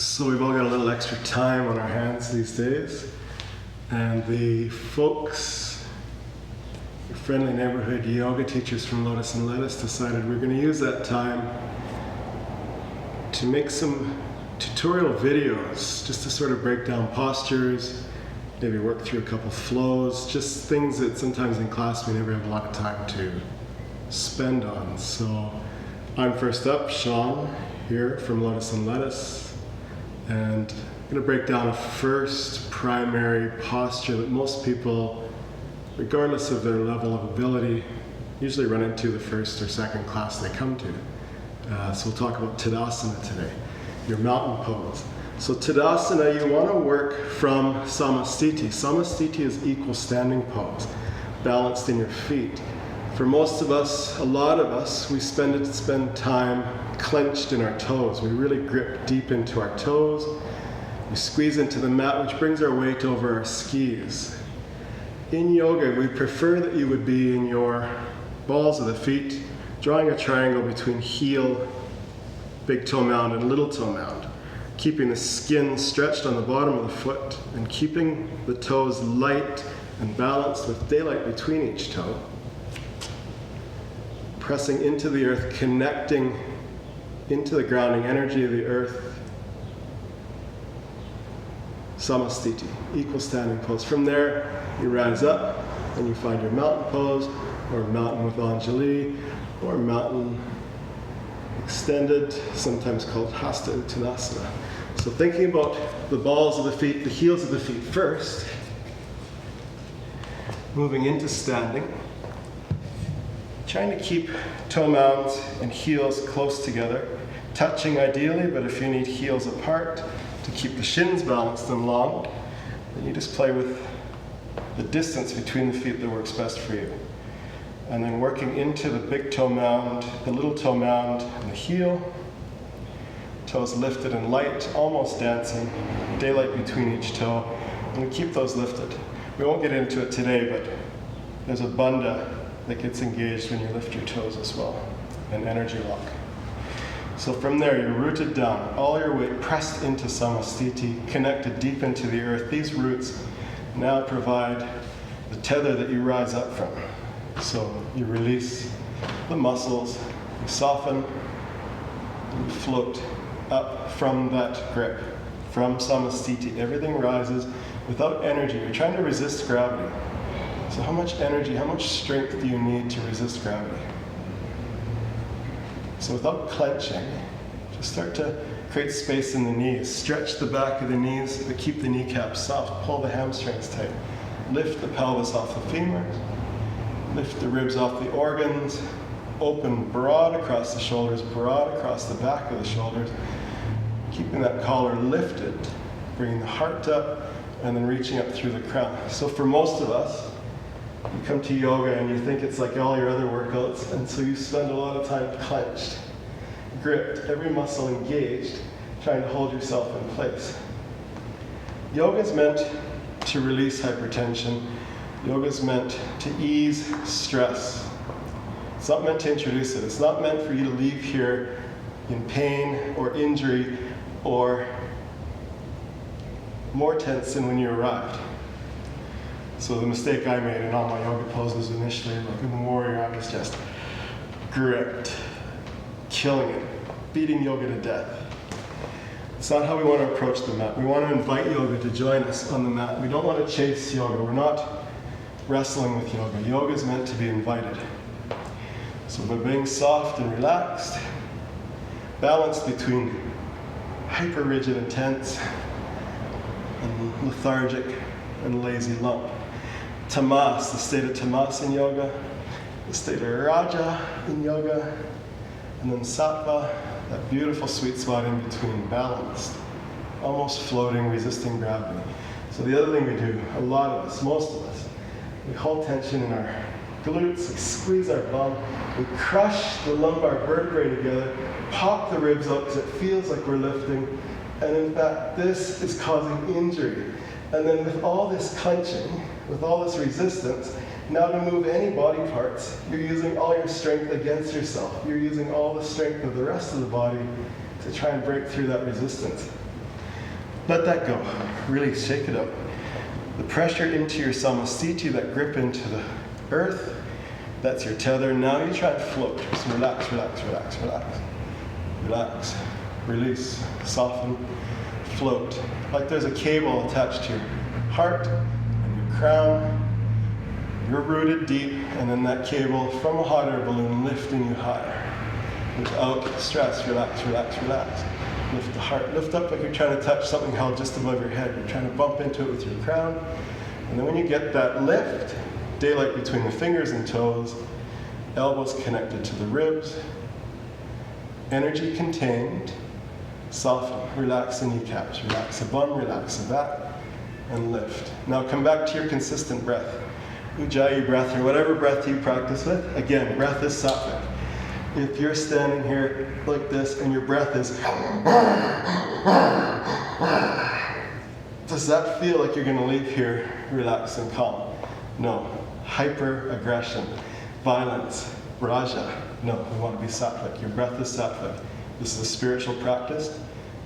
So we've all got a little extra time on our hands these days, and the folks, your friendly neighborhood yoga teachers from Lotus and Lettuce decided we're going to use that time to make some tutorial videos just to sort of break down postures, maybe work through a couple flows, just things that sometimes in class we never have a lot of time to spend on. So I'm first up, Shawn, here from Lotus and Lettuce. And I'm going to break down a first primary posture that most people, regardless of their level of ability, usually run into the first or second class they come to. So we'll talk about Tadasana today, your mountain pose. So Tadasana, you want to work from Samastitihi. Samastitihi is equal standing pose, balanced in your feet. For most of us, a lot of us, we spend time clenched in our toes. We really grip deep into our toes. We squeeze into the mat, which brings our weight over our skis. In yoga, we prefer that you would be in your balls of the feet, drawing a triangle between heel, big toe mound, and little toe mound, keeping the skin stretched on the bottom of the foot and keeping the toes light and balanced with daylight between each toe. Pressing into the earth, connecting into the grounding energy of the earth. Samastitihi, equal standing pose. From there, you rise up and you find your mountain pose, or mountain with Anjali, or mountain extended, sometimes called Hasta Uttanasana. So thinking about the balls of the feet, the heels of the feet first, moving into standing. Trying to keep toe mounds and heels close together, touching ideally, but if you need heels apart to keep the shins balanced and long, then you just play with the distance between the feet that works best for you. And then working into the big toe mound, the little toe mound, and the heel, toes lifted and light, almost dancing, daylight between each toe, and we keep those lifted. We won't get into it today, but there's a bandha that gets engaged when you lift your toes as well, an energy lock. So from there, you're rooted down, all your weight pressed into Samastitihi, connected deep into the earth. These roots now provide the tether that you rise up from. So you release the muscles, you soften, and you float up from that grip, from Samastitihi. Everything rises without energy. You're trying to resist gravity. So how much energy, how much strength do you need to resist gravity? So without clenching, just start to create space in the knees. Stretch the back of the knees, but keep the kneecaps soft. Pull the hamstrings tight. Lift the pelvis off the femurs. Lift the ribs off the organs. Open broad across the shoulders, broad across the back of the shoulders. Keeping that collar lifted, bringing the heart up, and then reaching up through the crown. So for most of us, you come to yoga and you think it's like all your other workouts, and so you spend a lot of time clenched, gripped, every muscle engaged, trying to hold yourself in place. Yoga is meant to release hypertension. Yoga is meant to ease stress. It's not meant to introduce it. It's not meant for you to leave here in pain or injury or more tense than when you arrived. So the mistake I made in all my yoga poses initially, like in warrior, I was just gripped, killing it, beating yoga to death. It's not how we want to approach the mat. We want to invite yoga to join us on the mat. We don't want to chase yoga. We're not wrestling with yoga. Yoga is meant to be invited. So by being soft and relaxed, balanced between hyper rigid and tense, and lethargic and lazy lump. Tamas, the state of tamas in yoga, the state of raja in yoga, and then sattva, that beautiful sweet spot in between, balanced, almost floating, resisting gravity. So the other thing we do, a lot of us, most of us, we hold tension in our glutes, we squeeze our bum, we crush the lumbar vertebrae together, pop the ribs up because it feels like we're lifting, and in fact, this is causing injury. And then with all this clenching, with all this resistance, now to move any body parts, you're using all your strength against yourself. You're using all the strength of the rest of the body to try and break through that resistance. Let that go. Really shake it out. The pressure into your Samastitihi, that grip into the earth, that's your tether. Now you try and float. Just relax, relax, relax, relax. Relax. Release. Soften. Float. Like there's a cable attached to your heart and your crown. You're rooted deep, and then that cable from a hot air balloon lifting you higher. Without stress. Relax, relax, relax. Lift the heart. Lift up like you're trying to touch something held just above your head. You're trying to bump into it with your crown. And then when you get that lift, daylight between the fingers and toes, elbows connected to the ribs, energy contained, soften, relax the kneecaps, relax the bum, relax the back, and lift. Now come back to your consistent breath. Ujjayi breath, or whatever breath you practice with. Again, breath is sattvic. If you're standing here like this and your breath is, does that feel like you're going to leave here relaxed and calm? No. Hyper-aggression, violence, raja. No, we want to be sattvic. Your breath is sattvic. This is a spiritual practice.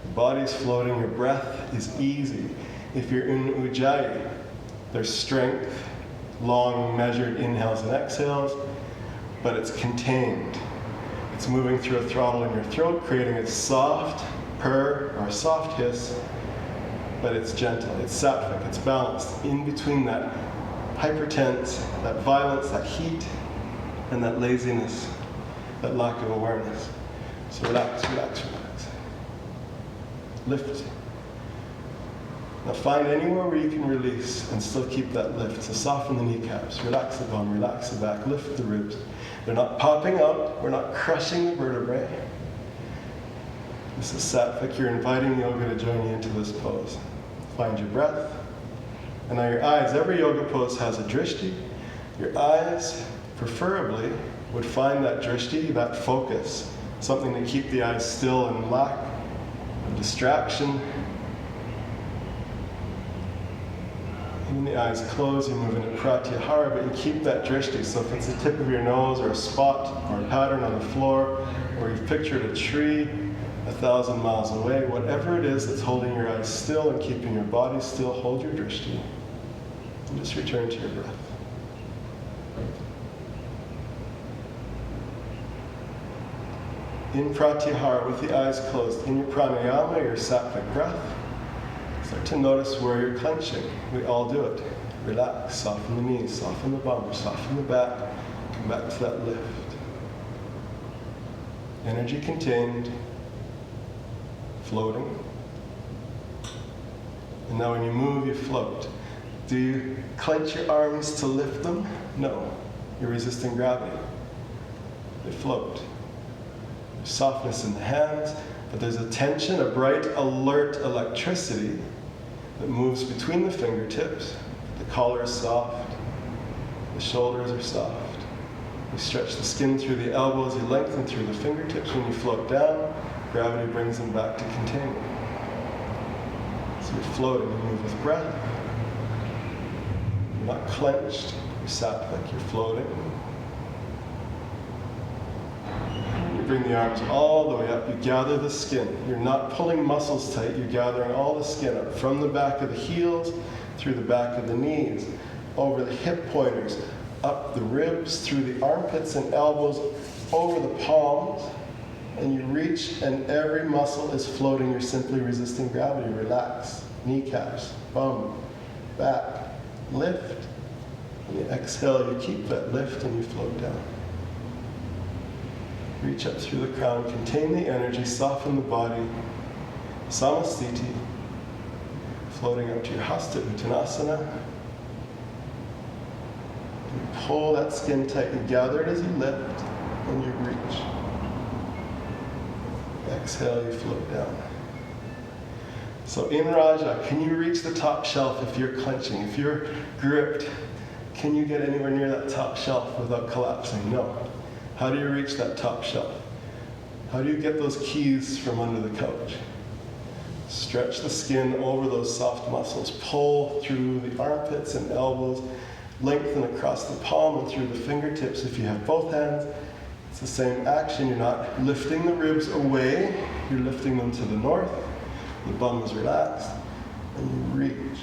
The body's floating, your breath is easy. If you're in Ujjayi, there's strength, long measured inhales and exhales, but it's contained. It's moving through a throttle in your throat, creating a soft purr or soft hiss, but it's gentle, it's sattvic, it's balanced in between that hypertense, that violence, that heat, and that laziness, that lack of awareness. So relax, relax, relax. Lift. Now find anywhere where you can release and still keep that lift. So soften the kneecaps, relax the bum, relax the back, lift the ribs. They're not popping out, we're not crushing the vertebrae. This is sattvic, you're inviting yoga to join you into this pose. Find your breath. And now your eyes, every yoga pose has a drishti. Your eyes, preferably, would find that drishti, that focus, something to keep the eyes still and lack of distraction. When the eyes close, you move into pratyahara, but you keep that drishti. So if it's the tip of your nose or a spot or a pattern on the floor, or you've pictured a tree 1,000 miles away, whatever it is that's holding your eyes still and keeping your body still, hold your drishti. And just return to your breath. In pratyahara, with the eyes closed, in your pranayama, your sattvic breath, start to notice where you're clenching. We all do it. Relax, soften the knees, soften the bum, soften the back, come back to that lift. Energy contained, floating. And now when you move, you float. Do you clench your arms to lift them? No. You're resisting gravity. They float. There's softness in the hands, but there's a tension, a bright, alert electricity that moves between the fingertips. The collar is soft. The shoulders are soft. You stretch the skin through the elbows. You lengthen through the fingertips. When you float down, gravity brings them back to containment. So you're floating. You move with breath. You're not clenched. You're sattvic. You're floating. You bring the arms all the way up. You gather the skin. You're not pulling muscles tight. You're gathering all the skin up from the back of the heels, through the back of the knees, over the hip pointers, up the ribs, through the armpits and elbows, over the palms, and you reach and every muscle is floating. You're simply resisting gravity. Relax. Kneecaps, bum, back, lift. When you exhale, you keep that lift and you float down. Reach up through the crown, contain the energy, soften the body. Samastitihi, floating up to your hasta uttanasana. You pull that skin tight, you gather it as you lift, and you reach. Exhale, you float down. So in Raja, can you reach the top shelf if you're clenching? If you're gripped, can you get anywhere near that top shelf without collapsing? No. How do you reach that top shelf? How do you get those keys from under the couch? Stretch the skin over those soft muscles. Pull through the armpits and elbows. Lengthen across the palm and through the fingertips if you have both hands. It's the same action. You're not lifting the ribs away. You're lifting them to the north. The bum is relaxed. and you reach.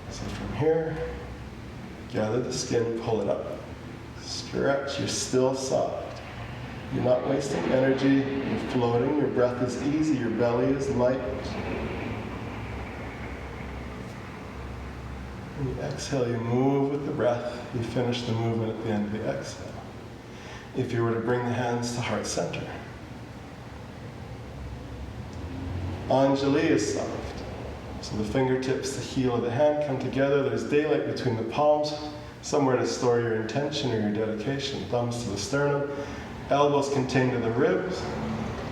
So from here, gather the skin, pull it up. Stretch, you're still soft. You're not wasting energy, you're floating, your breath is easy, your belly is light. When you exhale, you move with the breath, you finish the movement at the end of the exhale. If you were to bring the hands to heart center. Anjali is soft. So the fingertips, the heel of the hand come together, there's daylight between the palms, somewhere to store your intention or your dedication. Thumbs to the sternum, elbows contained to the ribs,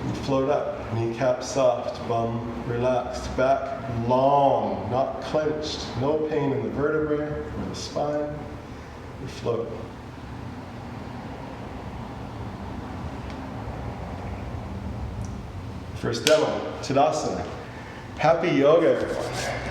and float up. Kneecap soft, bum relaxed, back long, not clenched, no pain in the vertebrae or the spine. You float. First demo, Tadasana. Happy yoga, everyone.